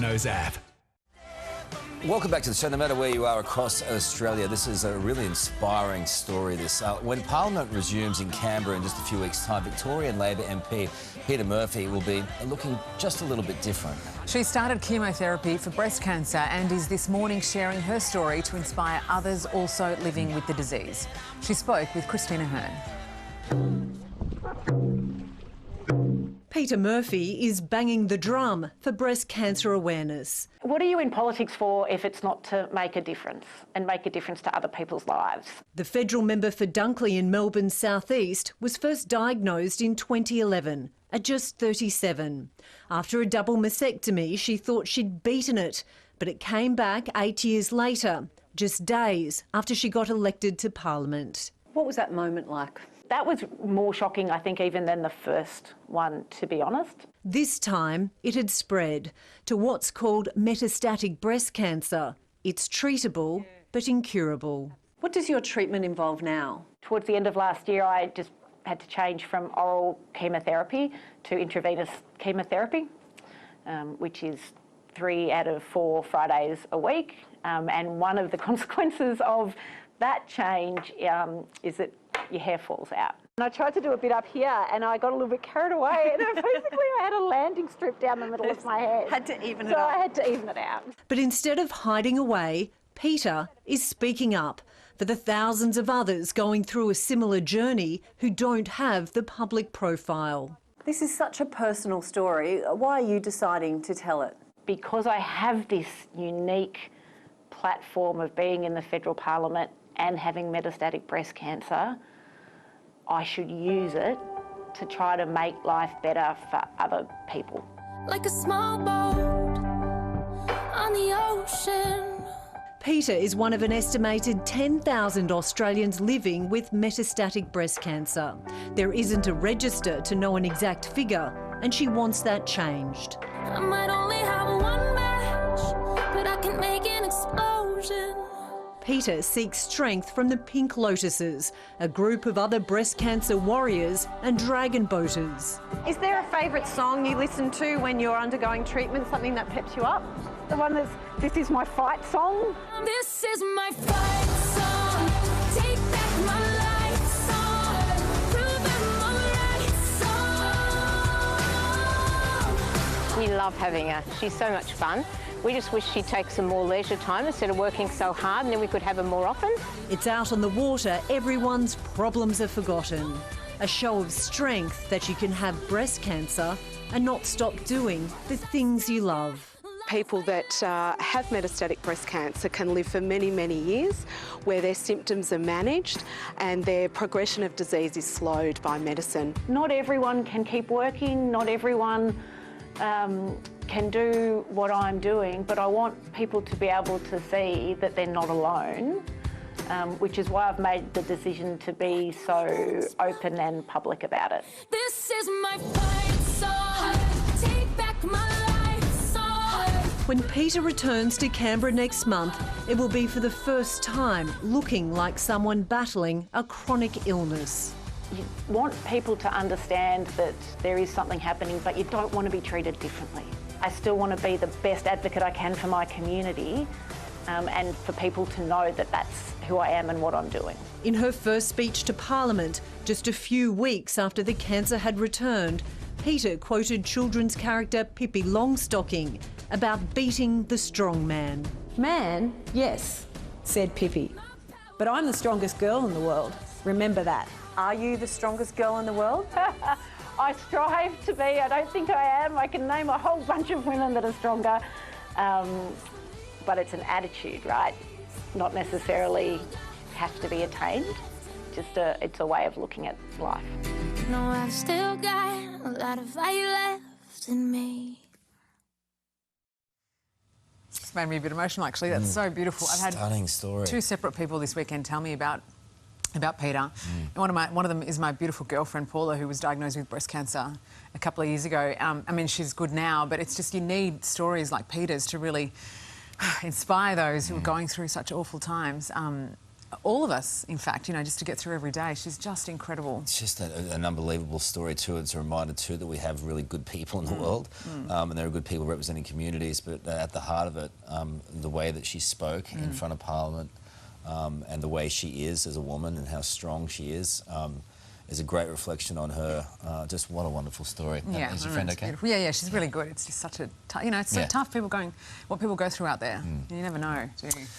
News app. Welcome back to the show. No matter where you are across Australia, this is a really inspiring story. When Parliament resumes in Canberra in just a few weeks' time, Victorian Labor MP Peter Murphy will be looking just a little bit different. She started chemotherapy for breast cancer and is this morning sharing her story to inspire others also living with the disease. She spoke with Christina Hearn. Peter Murphy is banging the drum for breast cancer awareness. What are you in politics for if it's not to make a difference and make a difference to other people's lives? The federal member for Dunkley in Melbourne's southeast was first diagnosed in 2011 at just 37. After a double mastectomy, she thought she'd beaten it, but it came back 8 years later, just days after she got elected to Parliament. What was that moment like? That was more shocking, I think, even than the first one, to be honest. This time, it had spread to what's called metastatic breast cancer. It's treatable, but incurable. What does your treatment involve now? Towards the end of last year, I just had to change from oral chemotherapy to intravenous chemotherapy, which is 3 out of 4 Fridays a week. And one of the consequences of that change is that your hair falls out. And I tried to do a bit up here and I got a little bit carried away and basically I had a landing strip down the middle of my head. Had to even it So up. I had to even it out. But instead of hiding away, Peter is speaking up for the thousands of others going through a similar journey who don't have the public profile. This is such a personal story. Why are you deciding to tell it? Because I have this unique platform of being in the federal parliament and having metastatic breast cancer, I should use it to try to make life better for other people. Like a small boat on the ocean. Peter is one of an estimated 10,000 Australians living with metastatic breast cancer. There isn't a register to know an exact figure, and she wants that changed. I might only have one match, but I can make an explosion. Peter seeks strength from the Pink Lotuses, a group of other breast cancer warriors and dragon boaters. Is there a favourite song you listen to when you're undergoing treatment, something that peps you up? The one that's, this is my fight song. This is my fight song. Take back my life song. Prove I'm alright song. We love having her. She's so much fun. We just wish she'd take some more leisure time instead of working so hard, and then we could have her more often. It's out on the water, everyone's problems are forgotten. A show of strength that you can have breast cancer and not stop doing the things you love. People that have metastatic breast cancer can live for many, many years where their symptoms are managed and their progression of disease is slowed by medicine. Not everyone can keep working, not everyone can do what I'm doing, but I want people to be able to see that they're not alone, which is why I've made the decision to be so open and public about it. This is my fight song. Take back my life song. When Peter returns to Canberra next month, it will be for the first time looking like someone battling a chronic illness. You want people to understand that there is something happening, but you don't want to be treated differently. I still want to be the best advocate I can for my community and for people to know that that's who I am and what I'm doing. In her first speech to Parliament, just a few weeks after the cancer had returned, Peter quoted children's character Pippi Longstocking about beating the strong man. Man, yes, said Pippi, but I'm the strongest girl in the world. Remember that. Are you the strongest girl in the world? I strive to be. I don't think I am. I can name a whole bunch of women that are stronger, but it's an attitude, right? Not necessarily have to be attained. It's a way of looking at life. No, I've still got a lot of fire left in me. It's made me a bit emotional, actually. That's so beautiful. I've had Stunning story. 2 separate people this weekend tell me about Peter. And one of them is my beautiful girlfriend Paula, who was diagnosed with breast cancer a couple of years ago. I mean, she's good now, but it's just you need stories like Peter's to really inspire those who are going through such awful times. all of us, in fact, you know, just to get through every day. She's just incredible. It's just an unbelievable story too. It's a reminder too that we have really good people in the world, and there are good people representing communities. But at the heart of it, the way that she spoke in front of Parliament, and the way she is as a woman and how strong she is a great reflection on her. Just what a wonderful story. Yeah, Is your friend okay? beautiful. Yeah, she's really good. It's just such a, you know, it's so tough. What people go through out there. You never know, do you?